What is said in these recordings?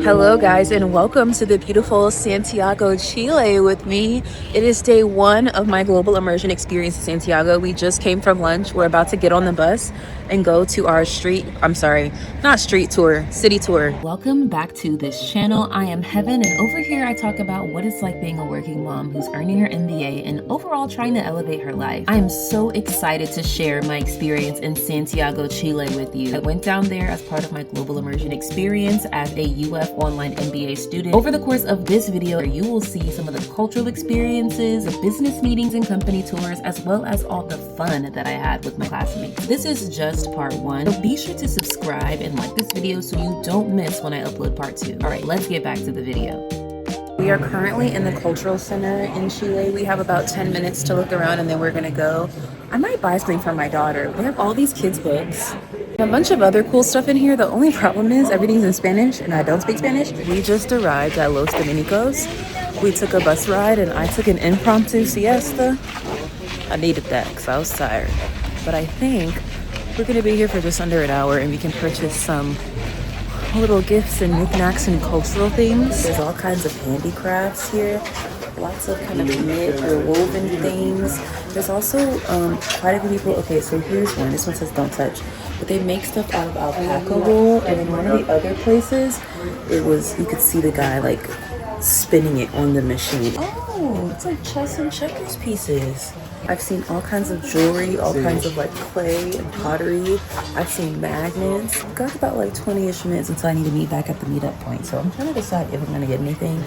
Hello guys, and welcome to the beautiful Santiago, Chile with me. It is day one of my global immersion experience in Santiago. We just came from lunch. We're about to get on the bus and go to our city tour. Welcome back to this channel. I am Heaven, and over here I talk about what it's like being a working mom who's earning her MBA and overall trying to elevate her life. I am so excited to share my experience in Santiago, Chile with you. I went down there as part of my global immersion experience as a UF online MBA student. Over the course of this video, you will see some of the cultural experiences, business meetings and company tours, as well as all the fun that I had with my classmates. This is just part one, so be sure to subscribe and like this video so you don't miss when I upload part two. All right, let's get back to the video. We are currently in the cultural center in Chile. We have about 10 minutes to look around and then we're gonna go. I might buy something for my daughter. They have all these kids books. A bunch of other cool stuff in here. The only problem is everything's in Spanish and I don't speak Spanish. We just arrived at Los Dominicos. We took a bus ride and I took an impromptu siesta. I needed that because I was tired. But I think we're gonna be here for just under an hour and we can purchase some little gifts and knickknacks and cultural things. There's all kinds of handicrafts here. Lots of kind of knit or woven things. There's also quite a few people. Okay, so here's one. This one says don't touch. But they make stuff out of alpaca wool. And in one of the other places, you could see the guy like spinning it on the machine. Oh, it's like chess and checkers pieces. I've seen all kinds of jewelry, all kinds of like clay and pottery. I've seen magnets. I've got about like 20-ish minutes until I need to meet back at the meetup point. So I'm trying to decide if I'm gonna get anything.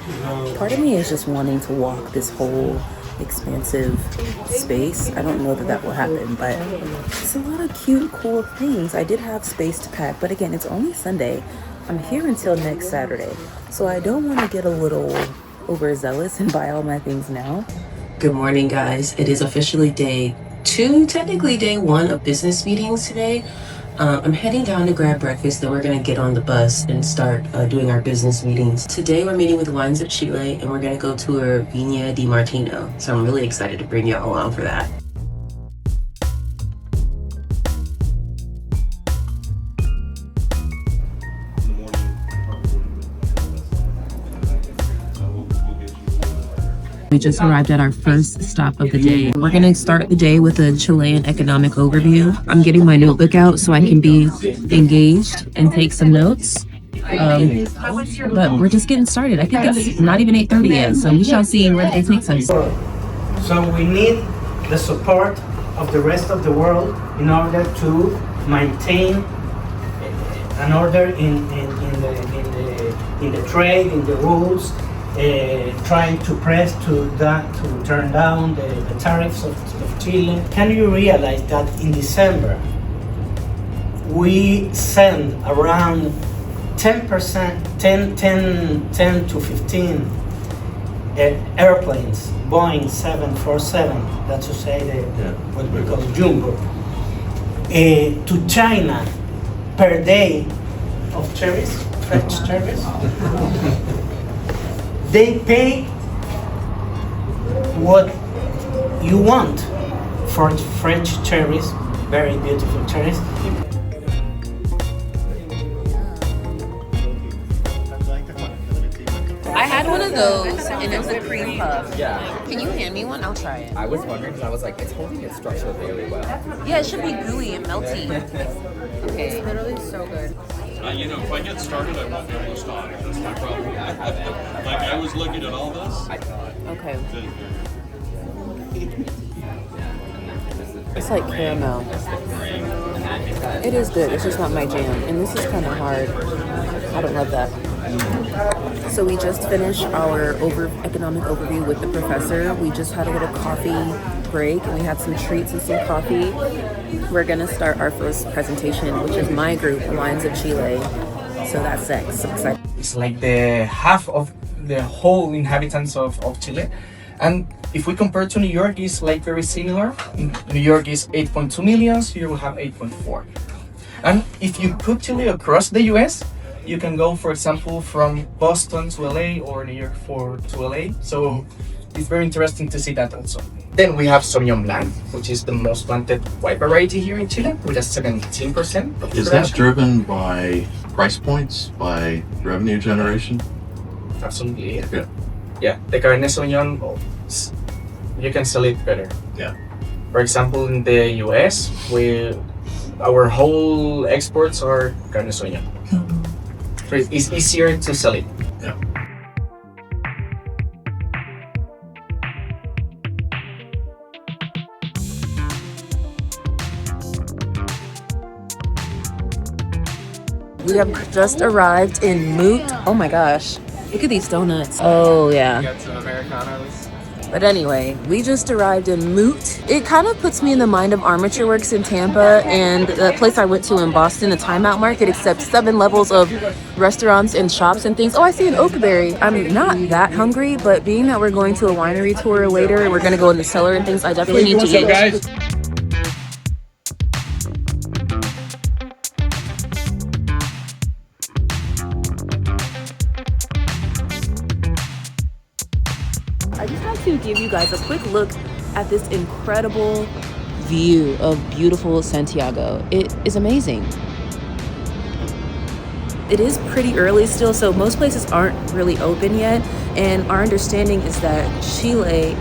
Part of me is just wanting to walk this whole expansive space. I don't know that will happen, but it's a lot of cute, cool things. I did have space to pack, but again, it's only Sunday. I'm here until next Saturday. So I don't want to get a little overzealous and buy all my things now. Good morning, guys. It is officially day two, technically day one of business meetings today. I'm heading down to grab breakfast, then we're gonna get on the bus and start doing our business meetings. Today we're meeting with Wines of Chile and we're gonna go tour Viña di Martino. So I'm really excited to bring y'all along for that. We just arrived at our first stop of the day. We're gonna start the day with a Chilean economic overview. I'm getting my notebook out so I can be engaged and take some notes. But we're just getting started. I think it's not even 8:30 yet, so we shall see where it takes us. So we need the support of the rest of the world in order to maintain an order in the trade, in the rules. Trying to press to turn down the tariffs of Chile. Can you realize that in December we send around 10%, 10 to 15 airplanes, Boeing 747, that's to say what we call jumbo, to China per day of cherries, French cherries. They pay what you want for French cherries, very beautiful cherries. I had one of those and it was a cream puff. Yeah. Can you hand me one? I'll try it. I was wondering because I was like, it's holding its structure very well. Yeah, it should be gooey and melty. Okay. It's literally so good. If I get started, I won't be able to stop. That's my problem. Like, I was looking at all this. Okay. It's like caramel. It is good. It's just not my jam. And this is kind of hard. I don't love that. So we just finished our economic overview with the professor. We just had a little coffee break and we had some treats and some coffee. We're gonna start our first presentation, which is my group, Wines of Chile. So that's it. So excited. It's like the half of the whole inhabitants of Chile. And if we compare to New York, it's like very similar. New York is 8.2 million, here we have 8.4. And if you put Chile across the US, you can go, for example, from Boston to LA or New York to LA. So it's very interesting to see that also. Then we have Sauvignon Blanc, which is the most planted white variety here in Chile, with a 17%. Is that driven by price points by revenue generation? Absolutely, yeah. Yeah. Yeah, the carne sauvignon, you can sell it better. Yeah. For example, in the US, our whole exports are carne sauvignon. So it's easier to sell it. Yeah. We have just arrived in Moot. Oh my gosh. Look at these donuts. Oh yeah. Got some Americanos. But anyway, we just arrived in Moot. It kind of puts me in the mind of Armature Works in Tampa and the place I went to in Boston, the Time Out Market, except 7 levels of restaurants and shops and things. Oh, I see an Oakberry. I'm not that hungry, but being that we're going to a winery tour later and we're gonna go in the cellar and things, I definitely need to eat. guys? I just have to give you guys a quick look at this incredible view of beautiful Santiago. It is amazing. It is pretty early still, so most places aren't really open yet. And our understanding is that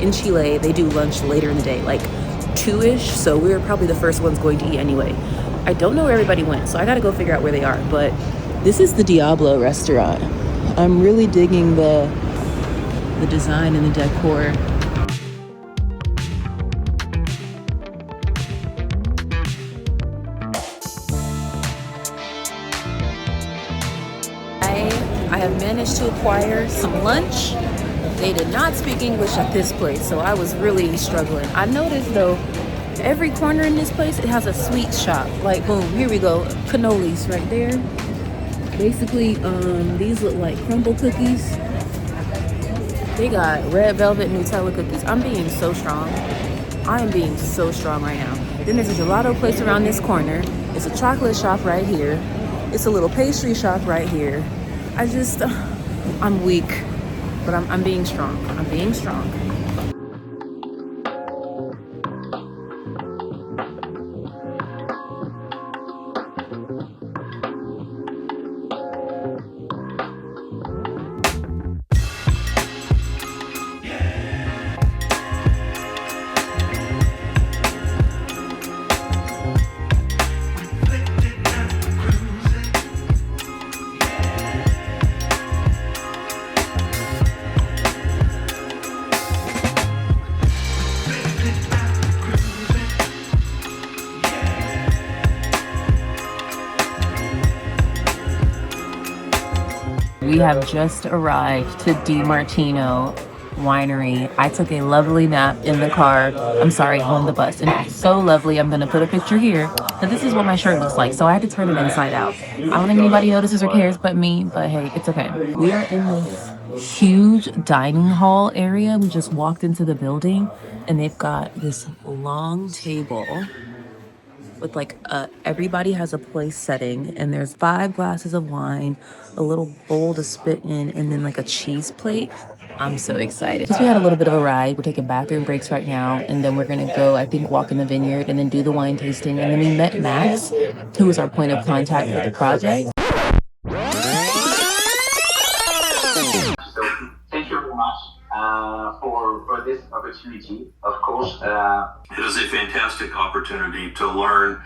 in Chile, they do lunch later in the day, like 2-ish. So we were probably the first ones going to eat anyway. I don't know where everybody went, so I gotta go figure out where they are. But this is the Diablo restaurant. I'm really digging the design and the decor. I have managed to acquire some lunch. They did not speak English at this place, so I was really struggling. I noticed though, every corner in this place, it has a sweet shop. Like boom, here we go, cannolis right there. Basically, these look like crumble cookies. They got red velvet Nutella cookies. I'm being so strong. I am being so strong right now. Then there's a gelato place around this corner. It's a chocolate shop right here. It's a little pastry shop right here. I'm weak, but I'm being strong. I'm being strong. We have just arrived to Martino Winery. I took a lovely nap in the car. I'm sorry, on the bus. And it's so lovely. I'm gonna put a picture here. But this is what my shirt looks like, so I had to turn it inside out. I don't think anybody notices or cares but me, but hey, it's okay. We are in this huge dining hall area. We just walked into the building and they've got this long table with like everybody has a place setting, and there's 5 glasses of wine, a little bowl to spit in, and then like a cheese plate. I'm so excited. Since we had a little bit of a ride, we're taking bathroom breaks right now, and then we're gonna go, I think, walk in the vineyard and then do the wine tasting. And then we met Max, who was our point of contact for the project. So thank you very much for this opportunity. Of course, it is a fantastic opportunity to learn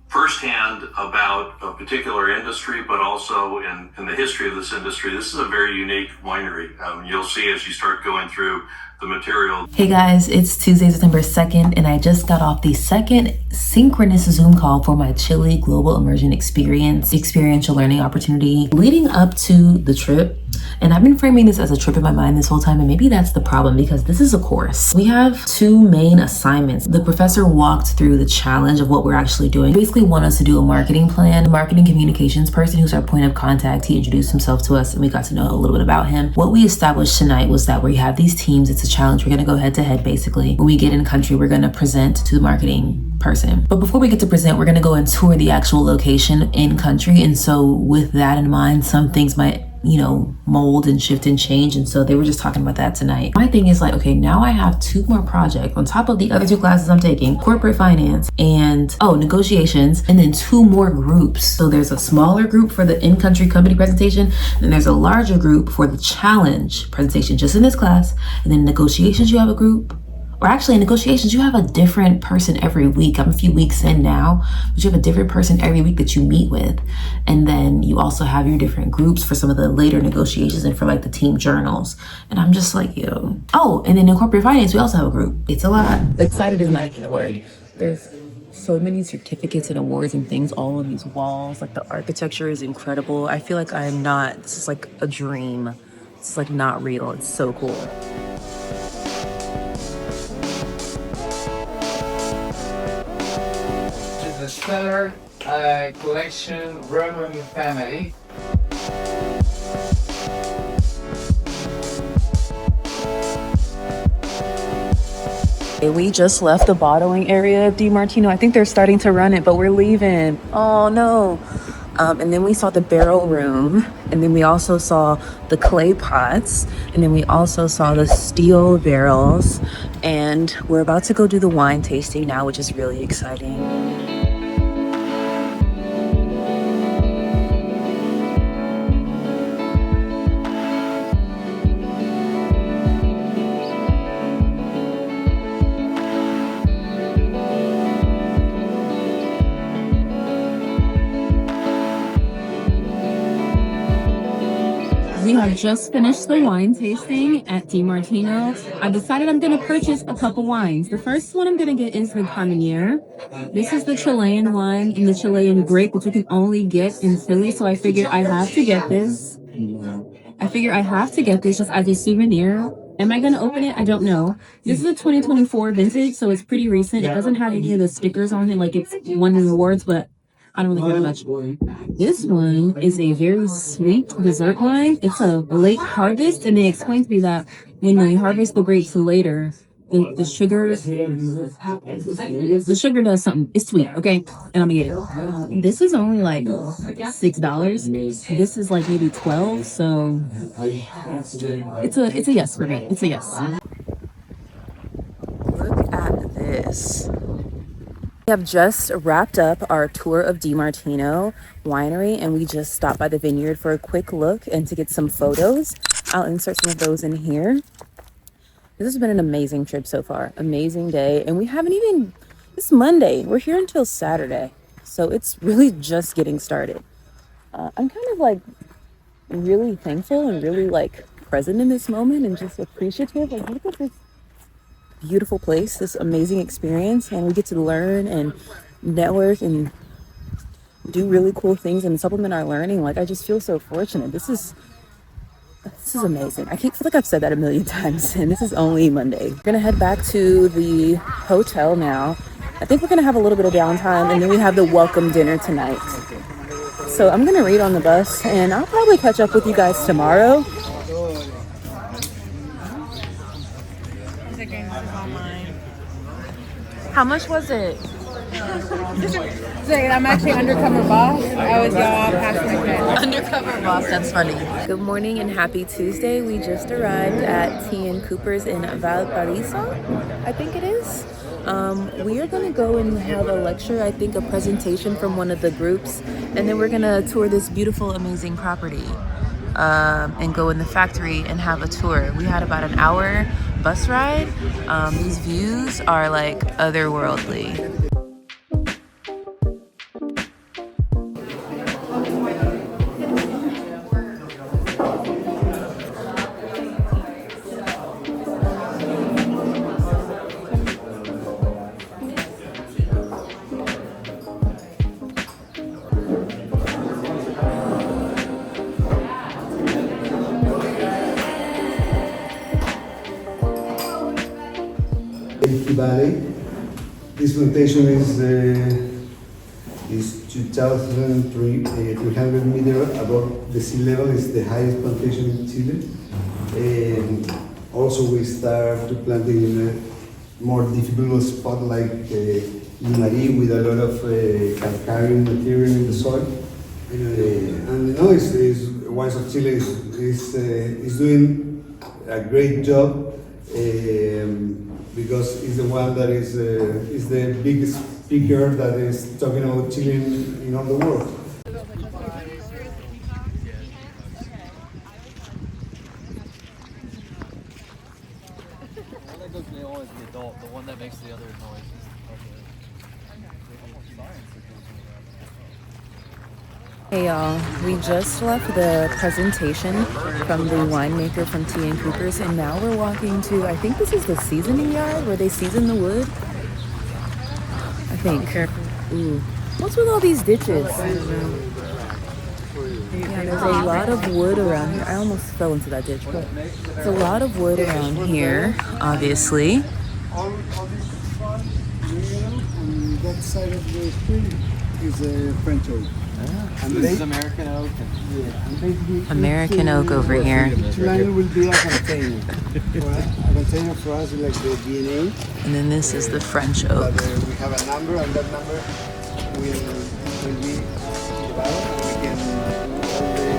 firsthand about a particular industry, but also in the history of this industry. This is a very unique winery. You'll see as you start going through the material. Hey guys, it's Tuesday, September 2nd, and I just got off the second synchronous Zoom call for my Chile Global Immersion experiential learning opportunity leading up to the trip. And I've been framing this as a trip in my mind this whole time, and maybe that's the problem because this is a course. We have 2 main assignments. The professor walked through the challenge of what we're actually doing. Basically want us to do a marketing plan. The marketing communications person who's our point of contact, he introduced himself to us and we got to know a little bit about him. What we established tonight was that we have these teams. It's a challenge. We're gonna go head to head basically. When we get in country, we're gonna present to the marketing person. But before we get to present, we're gonna go and tour the actual location in country. And so with that in mind, some things might mold and shift and change. And so they were just talking about that tonight. My thing is like, okay, now I have 2 more projects on top of the other 2 classes I'm taking, corporate finance and negotiations, and then 2 more groups. So there's a smaller group for the in-country company presentation, and there's a larger group for the challenge presentation just in this class. And then negotiations, you have a group. Or actually in negotiations, you have a different person every week. I'm a few weeks in now, but you have a different person every week that you meet with. And then you also have your different groups for some of the later negotiations and for like the team journals. And I'm just like, yo. Oh, and then in corporate finance, we also have a group. It's a lot. Excited is not the word. There's so many certificates and awards and things all on these walls. Like the architecture is incredible. I feel like this is like a dream. It's like not real. It's so cool. The stellar collection Roman family. We just left the bottling area of Martino. I think they're starting to run it, but we're leaving. Oh no. And then we saw the barrel room, and then we also saw the clay pots, and then we also saw the steel barrels, and we're about to go do the wine tasting now, which is really exciting. We have just finished the wine tasting at Martino. I decided I'm going to purchase a couple wines. The first one I'm going to get is the Carmenere. This is the Chilean wine and the Chilean grape, which you can only get in Chile. So I figured I have to get this. Just as a souvenir. Am I going to open it? I don't know. This is a 2024 vintage, so it's pretty recent. It doesn't have any of the stickers on it like it's won the awards, but I don't really care much. This one is a very sweet dessert wine. It's a late harvest, and they explained to me that when they harvest the grapes later, the sugar does something. It's sweet, okay? And I'm gonna get it. This is only like $6. This is like maybe 12, so it's a yes for me. It's a yes. Look at this. We have just wrapped up our tour of Martino Winery, and we just stopped by the vineyard for a quick look and to get some photos. I'll insert some of those in here. This has been an amazing trip so far. Amazing day. And we haven't even, it's Monday. We're here until Saturday. So it's really just getting started. I'm kind of like really thankful and really like present in this moment and just appreciative. Like, look at this beautiful place, this amazing experience, and we get to learn and network and do really cool things and supplement our learning. Like, I just feel so fortunate. This is amazing. I feel like I've said that a million times, and this is only Monday. We're gonna head back to the hotel now. I think we're gonna have a little bit of downtime, and then we have the welcome dinner tonight. So I'm gonna read on the bus, and I'll probably catch up with you guys tomorrow. How much was it? I'm actually undercover boss. I was y'all past my head. Undercover boss, that's funny. Good morning and happy Tuesday. We just arrived at T & Cooper's in Valparaiso, I think it is. We are going to go and have a lecture, I think a presentation from one of the groups, and then we're going to tour this beautiful, amazing property and go in the factory and have a tour. We had about an hour bus ride. These views are like otherworldly. Valley. This plantation is 2,300 meters above the sea level. It's the highest plantation in Chile. And also we start to planting in a more difficult spot like Winery with a lot of calcareous material in the soil. And it's Wines of Chile is doing a great job because it's the one that is the biggest speaker that is talking about Chile in all the world. The one that makes the other noise. Hey y'all, we just left the presentation from the winemaker from Tea and Coopers, and now we're walking to, I think this is the seasoning yard where they season the wood. I think. Ooh. What's with all these ditches? Yeah, there's a lot of wood around here. I almost fell into that ditch, but there's a lot of wood around here, obviously. All this front, on that side of the street is a French oak. And this is American oak. American oak over here. Each line will be a container. A container for us is like the DNA. And then this is the French oak. But, we have a number, and that number will be developed. We can do all the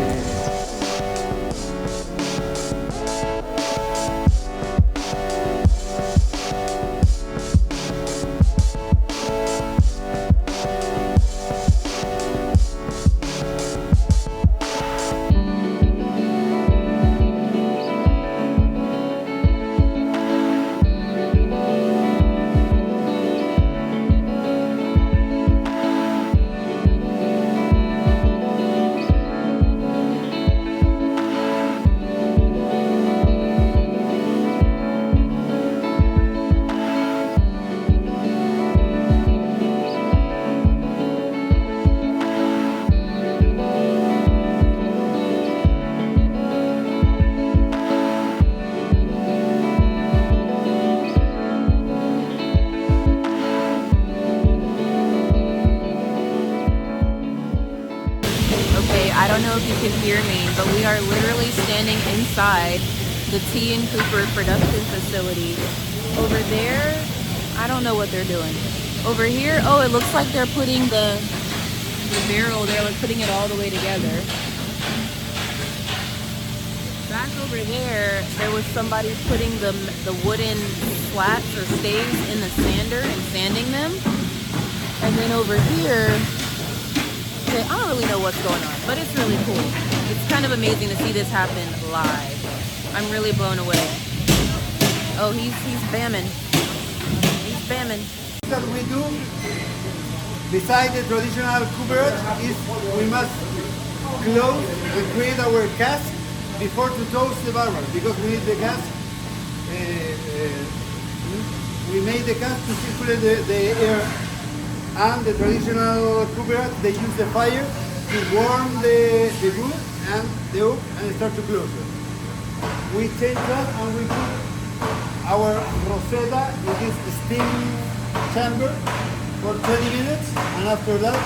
I don't know if you can hear me, but we are literally standing inside the Tea and Cooper production facility. Over there, I don't know what they're doing. Over here, oh, it looks like they're putting the barrel, they're like putting it all the way together. Back over there, there was somebody putting the wooden slats or staves in the sander and sanding them. And then over here, I don't really know what's going on, but it's really cool. It's kind of amazing to see this happen live. I'm really blown away. Oh, he's bamming. He's bamming. What we do, besides the traditional Cooperage, is we must close and create our cask before to toast the barrel, because we need the cask. We made the cask to circulate the air. And the traditional Cooperage, they use the fire to warm the wood and the oak and start to close it. We change that and we put our rosetta in this steam chamber for 20 minutes, and after that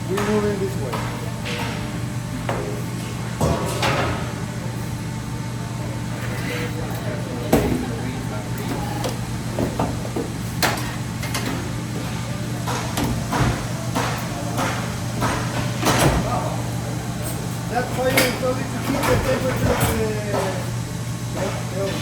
we move in this way. That fire is only to keep the temperature of the oak.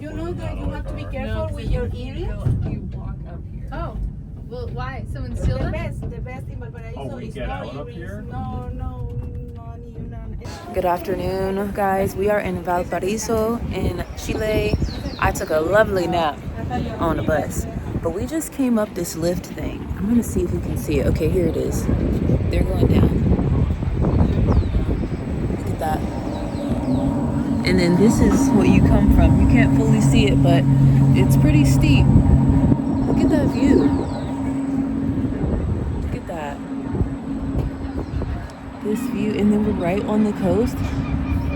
You know that you have to be careful with your earrings. You walk up here. Oh, well, why? Someone steal them? The best in Valparaiso is no earrings, none. Good afternoon, guys. We are in Valparaiso in Chile. I took a lovely nap on the bus, but we just came up this lift thing. I'm gonna see if you can see it. Okay, here it is. They're going down. Look at that. And then this is what you come from. You can't fully see it, but it's pretty steep. Look at that view. Look at that. This view, and then we're right on the coast.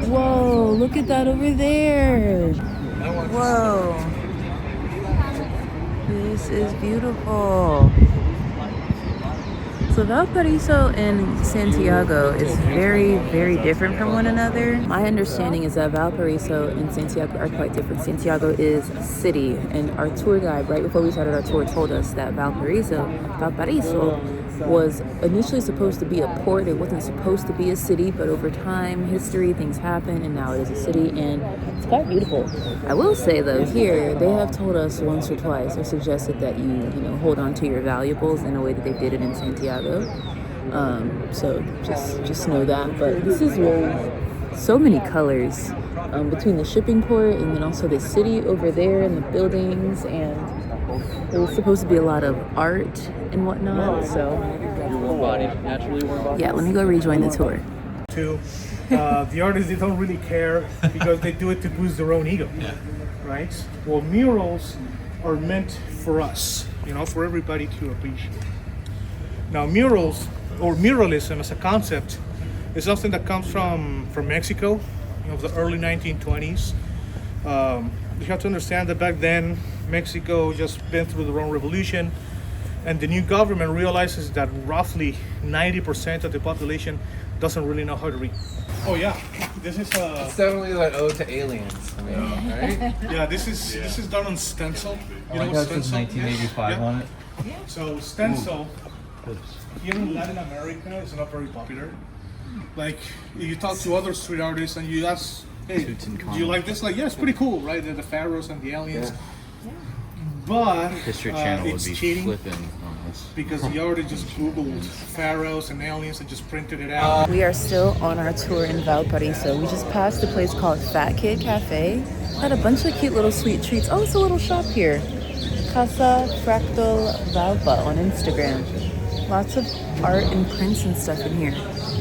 Whoa, look at that over there. Whoa. This is beautiful. So Valparaiso and Santiago is very, very different from one another. My understanding is that Valparaiso and Santiago are quite different. Santiago is a city, and our tour guide, right before we started our tour, told us that Valparaiso was initially supposed to be a port. It wasn't supposed to be a city, but over time, history, things happen, and now it is a city, and it's quite beautiful. I will say though, here they have told us once or twice, or suggested that you hold on to your valuables in a way that they did it in Santiago. So just know that. But this is really so many colors between the shipping port and then also the city over there and the buildings, and there was supposed to be a lot of art and whatnot. So Naturally warm body. yeah, let me go rejoin the tour. The artists, they don't really care because they do it to boost their own ego, right? Well, murals are meant for us, for everybody to appreciate. Now, murals or muralism as a concept is something that comes from Mexico, the early 1920s. You have to understand that back then, Mexico just been through the wrong revolution, and the new government realizes that roughly 90% of the population doesn't really know how to read. Oh yeah, this is It's definitely like ode to aliens. I mean, right? yeah, this is done on stencil. I like how it says 1985 on it. So stencil here in Latin America is not very popular. Like you talk to other street artists and you ask, hey, do you like this? Like, yeah, it's pretty cool, right? The pharaohs and the aliens. But History Channel would it's be cheating flipping on this. because you already just Googled pharaohs and aliens and just printed it out. We are still on our tour in Valparaiso. We just passed a place called Fat Kid Cafe. Had a bunch of cute little sweet treats. Oh, it's a little shop here. Casa Fractal Valpa on Instagram. Lots of art and prints and stuff in here.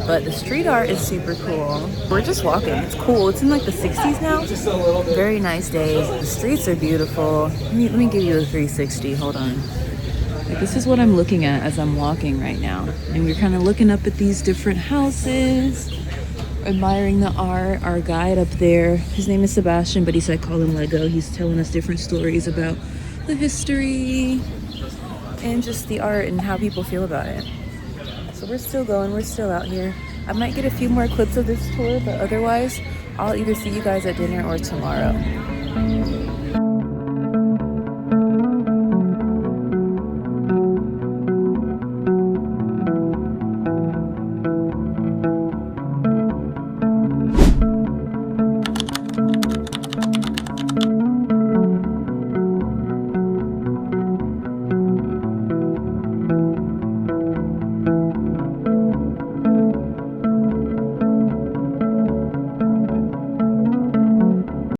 But the street art is super cool. We're just walking. It's cool. It's in like the 60s now. Just a little bit. Very nice day. The streets are beautiful. Let me give you a 360. Hold on. Like, this is what I'm looking at as I'm walking right now. And we're kind of looking up at these different houses, admiring the art. Our guide up there, his name is Sebastian, but he said call him Lego. He's telling us different stories about the history and just the art and how people feel about it. So we're still going, we're still out here. I might get a few more clips of this tour, but otherwise, I'll either see you guys at dinner or tomorrow.